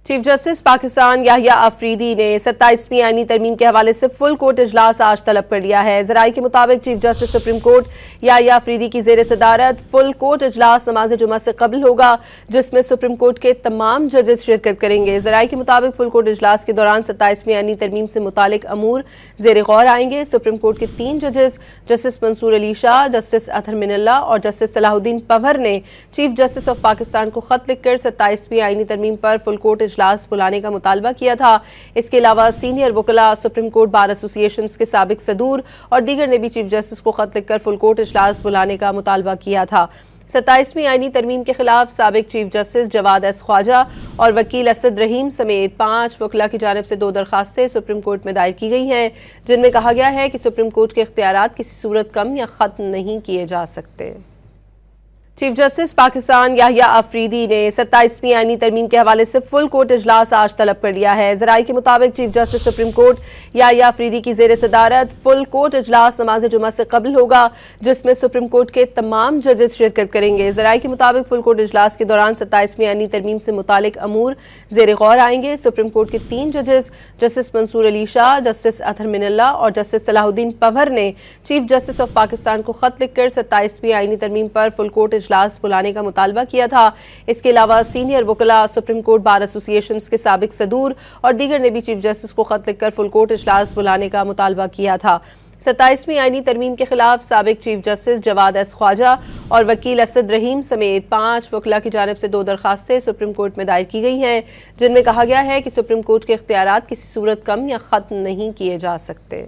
Chief justice Pakistan Yahya Afridi ने 27वीं आईनी तरमीम के हवाले से फुल कोर्ट इजलास आज तलब कर लिया है। जराये के मुताबिक chief justice supreme court Yahya Afridi की जेर सदारत फुल कोर्ट इजलास नमाज जुमा से कबल होगा, जिसमें सुप्रीम कोर्ट के तमाम जजेस शिरकत करेंगे। जराये के मुताबिक फुल कोर्ट इजलास के दौरान 27वीं आईनी तरमीम से मुतालिक अमूर जेर गौर आएंगे। सुप्रीम कोर्ट के 3 जजेस जस्टिस मंसूर अली शाह, जस्टिस अतहर मिनल्ला और जस्टिस सलाहुद्दीन पंवर ने चीफ जस्टिस ऑफ पाकिस्तान को खत लिखकर 27वीं आईनी तरमीम पर फुल कोर्ट इजलास बुलाने का मुतालबा किया था। इसके अलावा सीनियर वकला, सुप्रीम कोर्ट बार एसोसिएशन के साबिक सदूर और दीगर ने भी चीफ जस्टिस को खत लिखकर फुल कोर्ट इजलास बुलाने का मुतालबा किया था। 27वीं आईनी तरमीम के खिलाफ साबिक chief justice Jawwad S Khawaja और वकील असद रहीम समेत 5 वकला की जानिब से 2 दरखास्तें सुप्रीम कोर्ट में दायर की गई हैं, जिनमें कहा गया है कि सुप्रीम कोर्ट के इख्तियारात किसी सूरत कम या खत्म नहीं किए जा सकते। चीफ जस्टिस पाकिस्तान याहिया अफरीदी ने 27वीं आईनी तरमीम के हवाले से फुल कोर्ट इजलास आज तलब कर लिया है। जराये के मुताबिक chief justice supreme court Yahya Afridi की जेर सदारत फुल कोर्ट इजलास नमाज जुमा से कबल होगा, जिसमें सुप्रीम कोर्ट के तमाम जजेस शिरकत करेंगे। जराये के मुताबिक फुल कोर्ट इजलास के दौरान 27वीं आईनी तरमीम से मुतालिक अमूर जेर गौर आएंगे। सुप्रीम कोर्ट के 3 जजेस जस्टिस मंसूर अली शाह, जस्टिस अतहर मिनल्ला और जस्टिस सलाहुद्दीन पंवर ने चीफ जस्टिस ऑफ पाकिस्तान को खत लिखकर 27वीं आईनी तरमीम पर फुल कोर्ट इजलास बुलाने का मुतालबा किया था। इसके अलावा सीनियर वकला, सुप्रीम कोर्ट बार एसोसिएशन के साबिक सदूर और दीगर ने भी चीफ जस्टिस को खत लिखकर फुल कोर्ट इजलास बुलाने का मुतालबा किया था। 27वीं आईनी तरमीम के खिलाफ साबिक chief justice Jawwad S Khawaja और वकील असद रहीम समेत 5 वकला की जानिब से 2 दरखास्तें सुप्रीम कोर्ट में दायर की गई हैं, जिनमें कहा गया है कि सुप्रीम कोर्ट के इख्तियारात किसी सूरत कम या खत्म नहीं किए जा सकते।